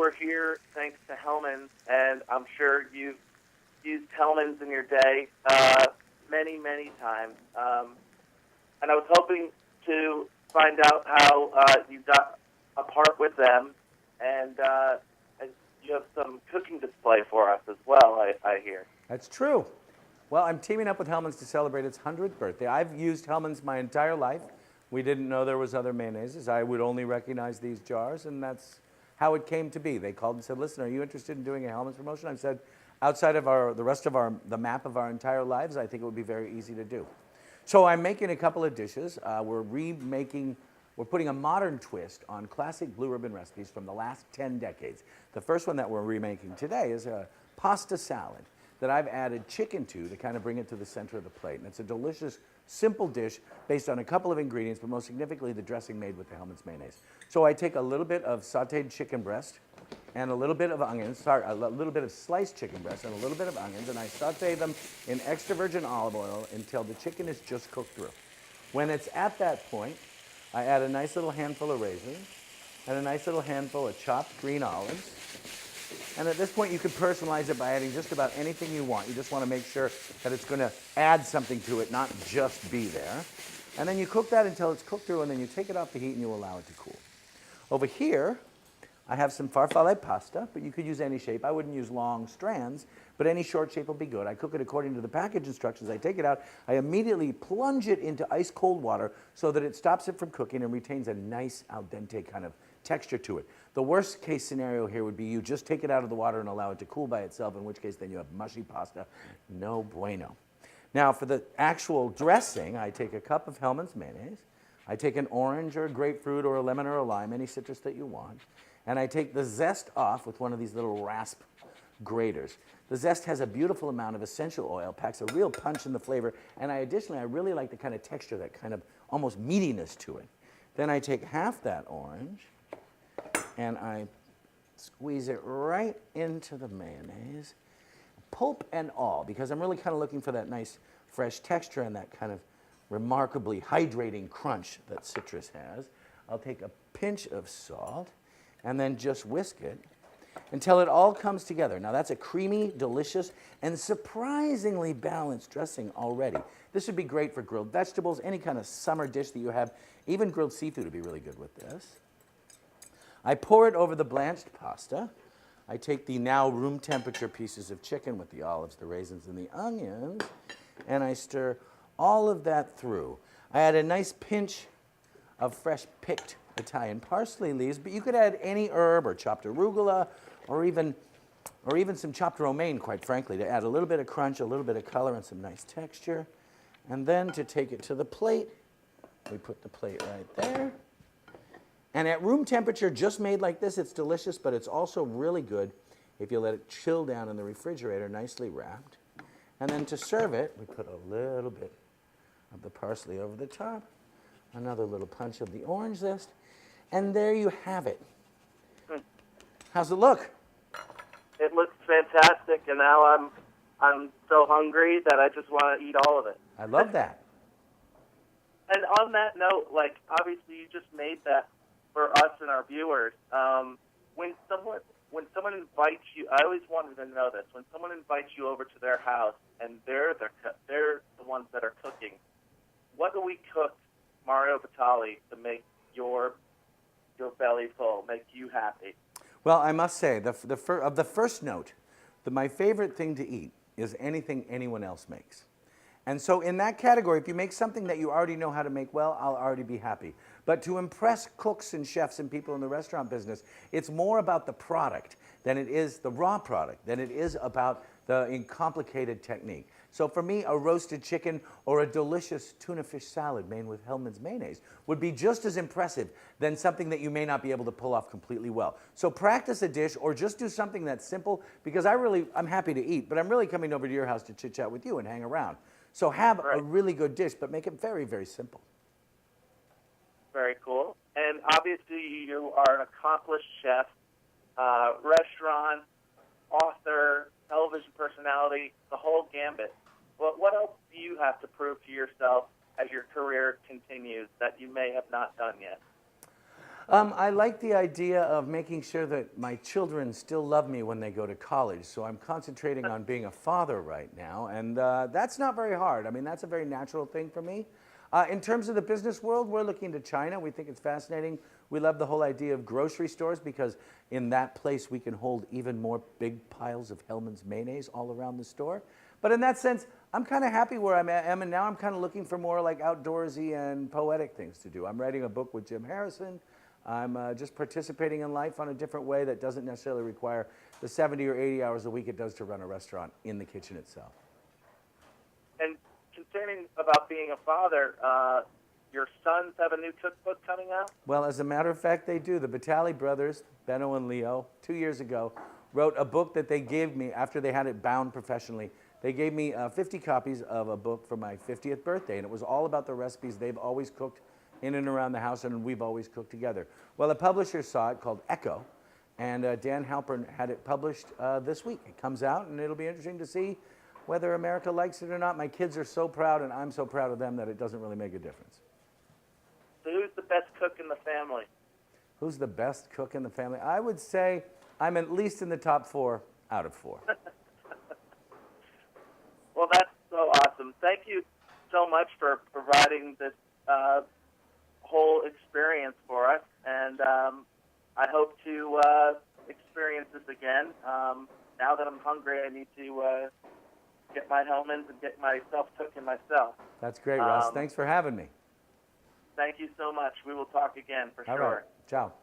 we're here thanks to Hellmann, and I'm sure you've used Hellmann's in your day many, many times. And I was hoping to find out how you got apart with them, and you have some cooking display for us as well, I hear. That's true. Well, I'm teaming up with Hellmann's to celebrate its 100th birthday. I've used Hellmann's my entire life. We didn't know there was other mayonnaises. I would only recognize these jars, and that's how it came to be. They called and said, listen, are you interested in doing a Hellmann's promotion? I said, outside of the rest of the map of our entire lives, I think it would be very easy to do. So I'm making a couple of dishes. We're putting a modern twist on classic blue ribbon recipes from the last 10 decades. The first one that we're remaking today is a pasta salad that I've added chicken to kind of bring it to the center of the plate. And it's a delicious, simple dish based on a couple of ingredients, but most significantly the dressing made with the Hellmann's mayonnaise. So I take a little bit of sauteed chicken breast and a little bit of onions, a little bit of sliced chicken breast and a little bit of onions, and I saute them in extra virgin olive oil until the chicken is just cooked through. When it's at that point, I add a nice little handful of raisins and a nice little handful of chopped green olives. And at this point, you can personalize it by adding just about anything you want. You just want to make sure that it's going to add something to it, not just be there. And then you cook that until it's cooked through, and then you take it off the heat and you allow it to cool. Over here, I have some farfalle pasta, but you could use any shape. I wouldn't use long strands, but any short shape will be good. I cook it according to the package instructions. I take it out. I immediately plunge it into ice cold water so that it stops it from cooking and retains a nice al dente kind of texture to it. The worst case scenario here would be you just take it out of the water and allow it to cool by itself, in which case then you have mushy pasta. No bueno. Now for the actual dressing, I take a cup of Hellmann's mayonnaise. I take an orange or a grapefruit or a lemon or a lime, any citrus that you want. And I take the zest off with one of these little rasp graters. The zest has a beautiful amount of essential oil, packs a real punch in the flavor, and additionally, I really like the kind of texture, that kind of almost meatiness to it. Then I take half that orange, and I squeeze it right into the mayonnaise, pulp and all, because I'm really kind of looking for that nice fresh texture and that kind of remarkably hydrating crunch that citrus has. I'll take a pinch of salt and then just whisk it until it all comes together. Now that's a creamy, delicious, and surprisingly balanced dressing already. This would be great for grilled vegetables, any kind of summer dish that you have. Even grilled seafood would be really good with this. I pour it over the blanched pasta. I take the now room temperature pieces of chicken with the olives, the raisins, and the onions, and I stir all of that through. I add a nice pinch of fresh picked Italian parsley leaves, but you could add any herb or chopped arugula or even some chopped romaine, quite frankly, to add a little bit of crunch, a little bit of color, and some nice texture. And then to take it to the plate, we put the plate right there. And at room temperature, just made like this, it's delicious, but it's also really good if you let it chill down in the refrigerator, nicely wrapped. And then to serve it, we put a little bit of the parsley over the top, another little punch of the orange zest, and there you have it. How's it look? It looks fantastic, and now I'm so hungry that I just want to eat all of it. I love that. And on that note, like, obviously you just made that for us and our viewers. When someone invites you, I always wanted to know this. When someone invites you over to their house and they're the ones that are cooking, what do we cook, Mario Batali, to make your belly full, make you happy? Well, I must say, of the first note, my favorite thing to eat is anything anyone else makes. And so in that category, if you make something that you already know how to make well, I'll already be happy. But to impress cooks and chefs and people in the restaurant business, it's more about the product than it is the raw product, than it is about the complicated technique. So for me, a roasted chicken or a delicious tuna fish salad made with Hellmann's mayonnaise would be just as impressive than something that you may not be able to pull off completely well. So practice a dish or just do something that's simple, because I'm happy to eat, but I'm really coming over to your house to chit chat with you and hang around. So have a really good dish, but make it very, very simple. Very cool. And obviously you are an accomplished chef, restaurant, author, television personality, the whole gambit. But what else do you have to prove to yourself as your career continues that you may have not done yet? I like the idea of making sure that my children still love me when they go to college. So I'm concentrating on being a father right now, and that's not very hard. I mean, that's a very natural thing for me. In terms of the business world, we're looking to China. We think it's fascinating. We love the whole idea of grocery stores because in that place we can hold even more big piles of Hellmann's mayonnaise all around the store. But in that sense, I'm kind of happy where I am, and now I'm kind of looking for more like outdoorsy and poetic things to do. I'm writing a book with Jim Harrison. I'm just participating in life on a different way that doesn't necessarily require the 70 or 80 hours a week it does to run a restaurant in the kitchen itself. And concerning about being a father, your sons have a new cookbook coming out? Well, as a matter of fact, they do. The Batali brothers, Benno and Leo, 2 years ago, wrote a book that they gave me after they had it bound professionally. They gave me 50 copies of a book for my 50th birthday, and it was all about the recipes they've always cooked in and around the house, and we've always cooked together. Well, a publisher saw it called Echo, and Dan Halpern had it published this week. It comes out, and it'll be interesting to see whether America likes it or not. My kids are so proud, and I'm so proud of them that it doesn't really make a difference. So who's the best cook in the family? Who's the best cook in the family? I would say I'm at least in the top 4 out of 4. Well, that's so awesome. Thank you so much for providing this whole experience for us, and I hope to experience this again. Now that I'm hungry, I need to get my Hellmann's and get myself cooking myself. That's great, Russ. Thanks for having me. Thank you so much. We will talk again for sure. All right. Ciao.